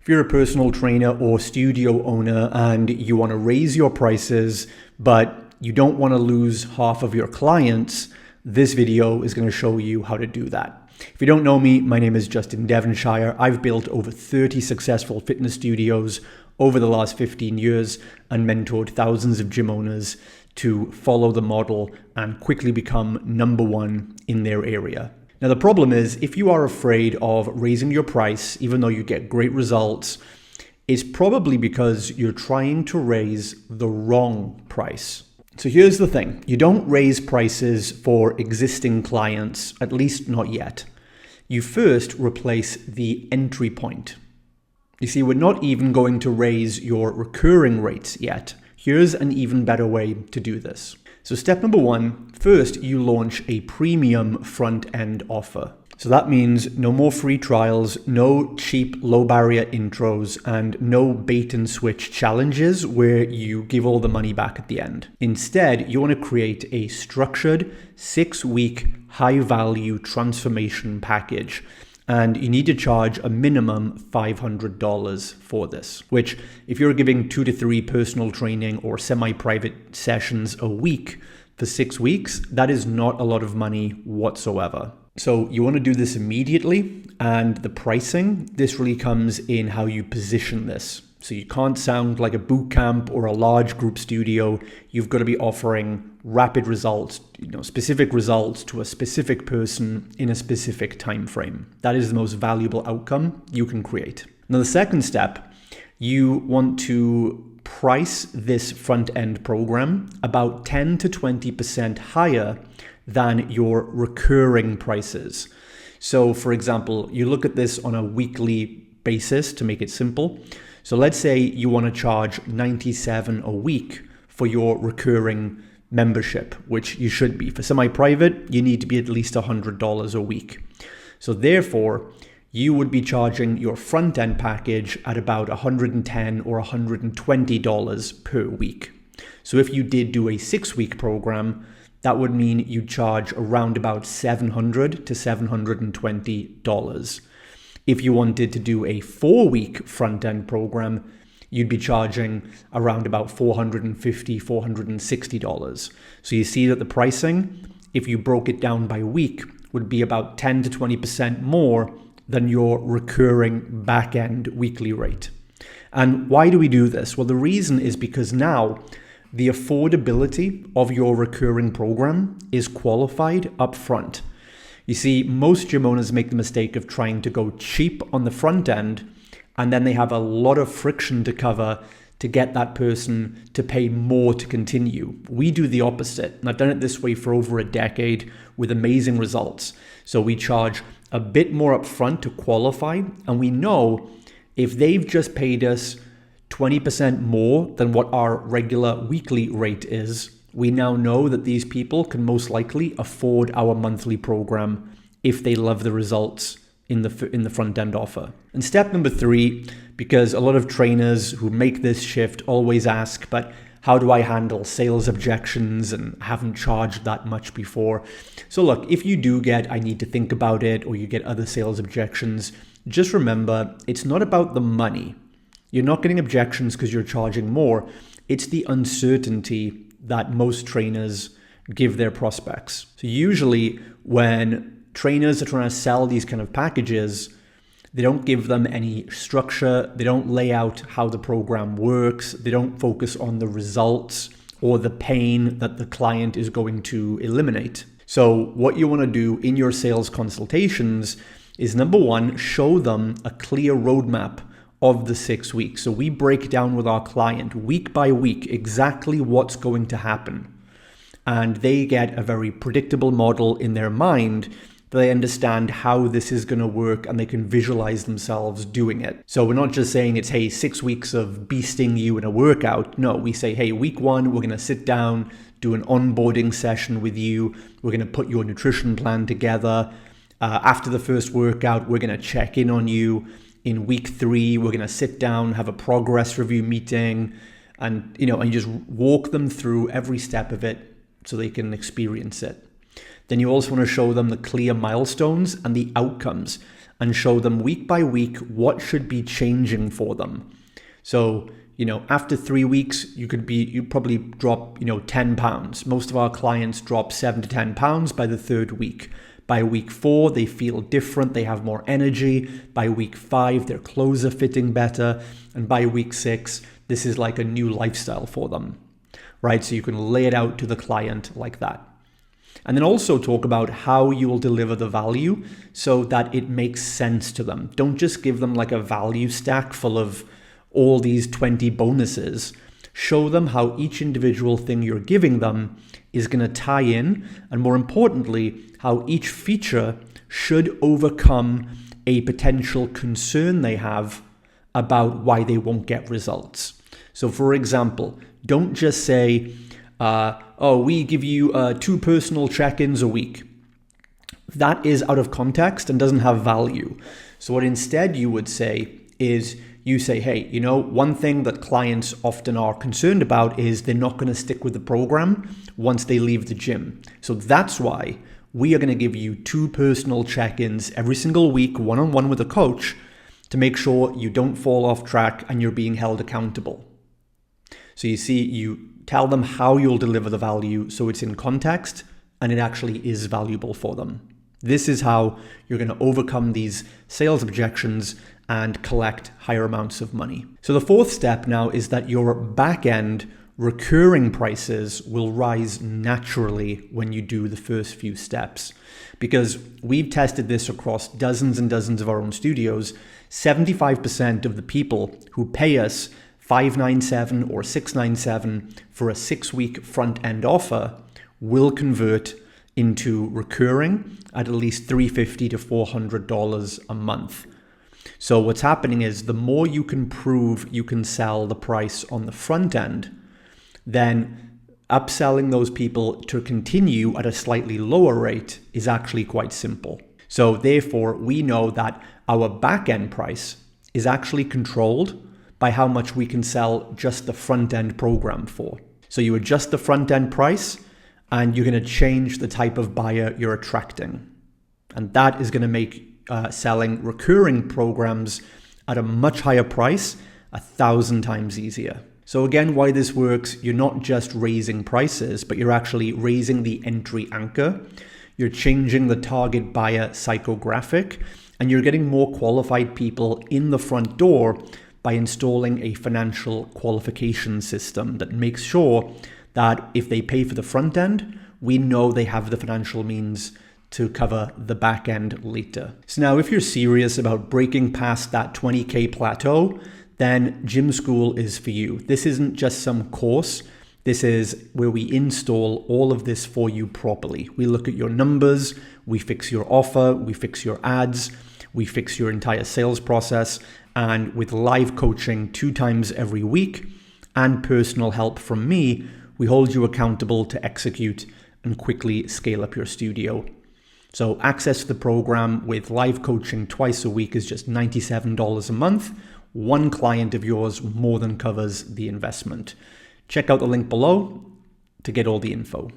If you're a personal trainer or studio owner and you want to raise your prices, but you don't want to lose half of your clients, this video is going to show you how to do that. If you don't know me, my name is Justin Devonshire. I've built over 30 successful fitness studios over the last 15 years and mentored thousands of gym owners to follow the model and quickly become number one in their area. Now, the problem is if you are afraid of raising your price, even though you get great results, it's probably because you're trying to raise the wrong price. So here's the thing. You don't raise prices for existing clients, at least not yet. You first replace the entry point. You see, we're not even going to raise your recurring rates yet. Here's an even better way to do this. So step number one, first you launch a premium front-end offer. So that means no more free trials, no cheap low barrier intros, and no bait and switch challenges where you give all the money back at the end. Instead, you want to create a structured 6-week high value transformation package. And you need to charge a minimum $500 for this, which if you're giving 2 to 3 personal training or semi-private sessions a week for 6 weeks, that is not a lot of money whatsoever. So you want to do this immediately, and the pricing, this really comes in how you position this. So you can't sound like a bootcamp or a large group studio. You've got to be offering rapid results, specific results to a specific person in a specific time frame. That is the most valuable outcome you can create. Now, the second step, you want to price this front-end program about 10 to 20% higher than your recurring prices. So for example, you look at this on a weekly basis to make it simple. So let's say you want to charge $97 a week for your recurring membership, which you should be. For semi-private, you need to be at least $100 a week. So therefore, you would be charging your front-end package at about $110 or $120 per week. So if you did do a 6-week program, that would mean you'd charge around about $700 to $720. If you wanted to do a 4-week front-end program, you'd be charging around about $450, $460. So you see that the pricing, if you broke it down by week, would be about 10 to 20% more than your recurring back-end weekly rate. And why do we do this? Well, the reason is because now the affordability of your recurring program is qualified up front. You see, most gym owners make the mistake of trying to go cheap on the front end, and then they have a lot of friction to cover to get that person to pay more to continue. We do the opposite, and I've done it this way for over a decade with amazing results. So we charge a bit more upfront to qualify, and we know if they've just paid us 20% more than what our regular weekly rate is, we now know that these people can most likely afford our monthly program if they love the results in the front end offer. And step number 3, because a lot of trainers who make this shift always ask, but how do I handle sales objections and haven't charged that much before? So look, if you do get, I need to think about it, or you get other sales objections, just remember, it's not about the money. You're not getting objections because you're charging more. It's the uncertainty that most trainers give their prospects. So usually when trainers are trying to sell these kind of packages, they don't give them any structure. They don't lay out how the program works. They don't focus on the results or the pain that the client is going to eliminate. So what you want to do in your sales consultations is, number one, show them a clear roadmap of the 6 weeks. So we break down with our client week by week exactly what's going to happen. And they get a very predictable model in their mind. They understand how this is going to work and they can visualize themselves doing it. So we're not just saying it's, hey, 6 weeks of beasting you in a workout. No, we say, hey, week 1, we're going to sit down, do an onboarding session with you. We're going to put your nutrition plan together. After the first workout, we're going to check in on you. In week 3, we're going to sit down, have a progress review meeting, and you just walk them through every step of it so they can experience it. Then you also want to show them the clear milestones and the outcomes. and show them week by week what should be changing for them. So, after 3 weeks, you probably drop, 10 pounds. Most of our clients drop 7 to 10 pounds by the 3rd week. By week 4, they feel different. They have more energy. By week 5, their clothes are fitting better. And by week 6, this is like a new lifestyle for them, right? So you can lay it out to the client like that. And then also talk about how you will deliver the value so that it makes sense to them. Don't just give them like a value stack full of all these 20 bonuses. Show them how each individual thing you're giving them is going to tie in, and more importantly, how each feature should overcome a potential concern they have about why they won't get results. So for example, don't just say, we give you 2 personal check-ins a week. That is out of context and doesn't have value. So what instead you would say is, you say, hey, one thing that clients often are concerned about is they're not going to stick with the program once they leave the gym. So that's why we are going to give you 2 personal check-ins every single week, one-on-one with a coach, to make sure you don't fall off track and you're being held accountable. So you tell them how you'll deliver the value so it's in context and it actually is valuable for them. This is how you're going to overcome these sales objections and collect higher amounts of money. So the 4th step now is that your back-end recurring prices will rise naturally when you do the first few steps. Because we've tested this across dozens and dozens of our own studios, 75% of the people who pay us $597 or $697 for a 6-week front-end offer will convert into recurring at least $350 to $400 a month. So what's happening is the more you can prove you can sell the price on the front end, then upselling those people to continue at a slightly lower rate is actually quite simple. So therefore, we know that our back end price is actually controlled by how much we can sell just the front end program for. So you adjust the front end price and you're going to change the type of buyer you're attracting. And that is going to make selling recurring programs at a much higher price 1,000 times easier. So again, why this works, you're not just raising prices, but you're actually raising the entry anchor. You're changing the target buyer psychographic, and you're getting more qualified people in the front door by installing a financial qualification system that makes sure that if they pay for the front end, we know they have the financial means to cover the back end later. So now if you're serious about breaking past that 20K plateau, then Gym School is for you. This isn't just some course. This is where we install all of this for you properly. We look at your numbers, we fix your offer, we fix your ads, we fix your entire sales process, and with live coaching 2 times every week and personal help from me, we hold you accountable to execute and quickly scale up your studio. So access to the program with live coaching twice a week is just $97 a month. 1 client of yours more than covers the investment. Check out the link below to get all the info.